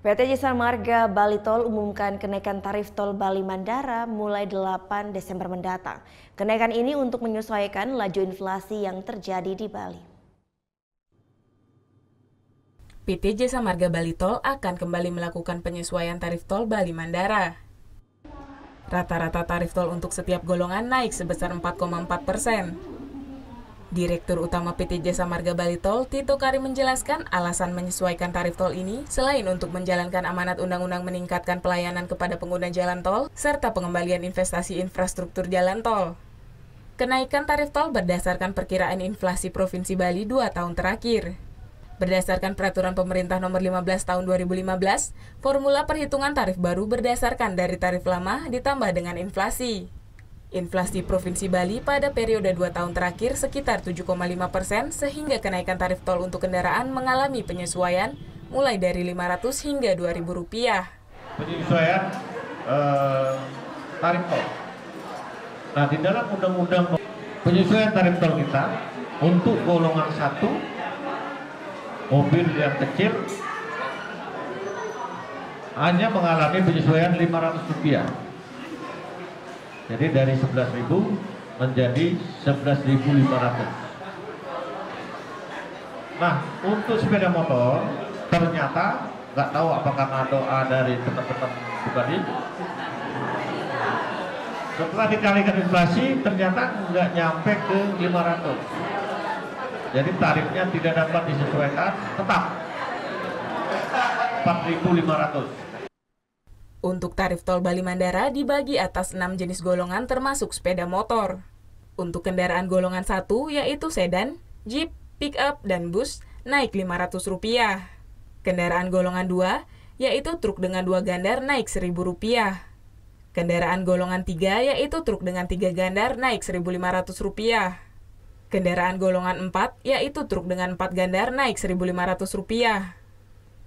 PT Jasa Marga Bali Tol umumkan kenaikan tarif tol Bali Mandara mulai 8 Desember mendatang. Kenaikan ini untuk menyesuaikan laju inflasi yang terjadi di Bali. PT Jasa Marga Bali Tol akan kembali melakukan penyesuaian tarif tol Bali Mandara. Rata-rata tarif tol untuk setiap golongan naik sebesar 4,4%. Direktur Utama PT Jasa Marga Bali Tol, Tito Karim menjelaskan alasan menyesuaikan tarif tol ini selain untuk menjalankan amanat undang-undang meningkatkan pelayanan kepada pengguna jalan tol, serta pengembalian investasi infrastruktur jalan tol. Kenaikan tarif tol berdasarkan perkiraan inflasi Provinsi Bali 2 tahun terakhir. Berdasarkan Peraturan Pemerintah Nomor 15 Tahun 2015, formula perhitungan tarif baru berdasarkan dari tarif lama ditambah dengan inflasi. Inflasi Provinsi Bali pada periode 2 tahun terakhir sekitar 7,5% sehingga kenaikan tarif tol untuk kendaraan mengalami penyesuaian mulai dari Rp500 hingga Rp2.000. Penyesuaian tarif tol. Nah, di dalam undang-undang penyesuaian tarif tol kita untuk golongan 1 mobil yang kecil hanya mengalami penyesuaian Rp500. Jadi dari 11.000 menjadi 11.500. Nah, untuk sepeda motor ternyata nggak tahu apakah doa dari teman-teman pribadi. Setelah dikalikan inflasi ternyata nggak nyampe ke 500. Jadi tarifnya tidak dapat disesuaikan, tetap 4.500. Untuk tarif tol Bali Mandara dibagi atas 6 jenis golongan termasuk sepeda motor. Untuk kendaraan golongan 1 yaitu sedan, jeep, pick-up, dan bus naik Rp500. Kendaraan golongan 2 yaitu truk dengan 2 gandar naik Rp1.000. Kendaraan golongan 3 yaitu truk dengan 3 gandar naik Rp1.500. Kendaraan golongan 4 yaitu truk dengan 4 gandar naik Rp1.500.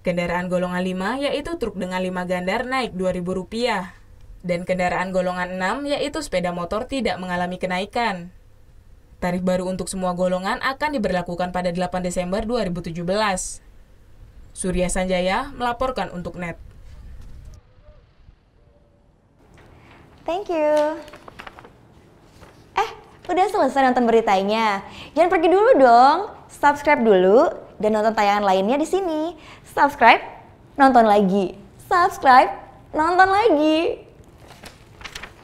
Kendaraan golongan 5 yaitu truk dengan 5 gandar naik Rp2.000. Dan kendaraan golongan 6 yaitu sepeda motor tidak mengalami kenaikan. Tarif baru untuk semua golongan akan diberlakukan pada 8 Desember 2017. Surya Sanjaya melaporkan untuk NET. Thank you. Udah selesai nonton beritanya? Jangan pergi dulu dong. Subscribe dulu dan nonton tayangan lainnya di sini. Subscribe, nonton lagi. Subscribe, nonton lagi.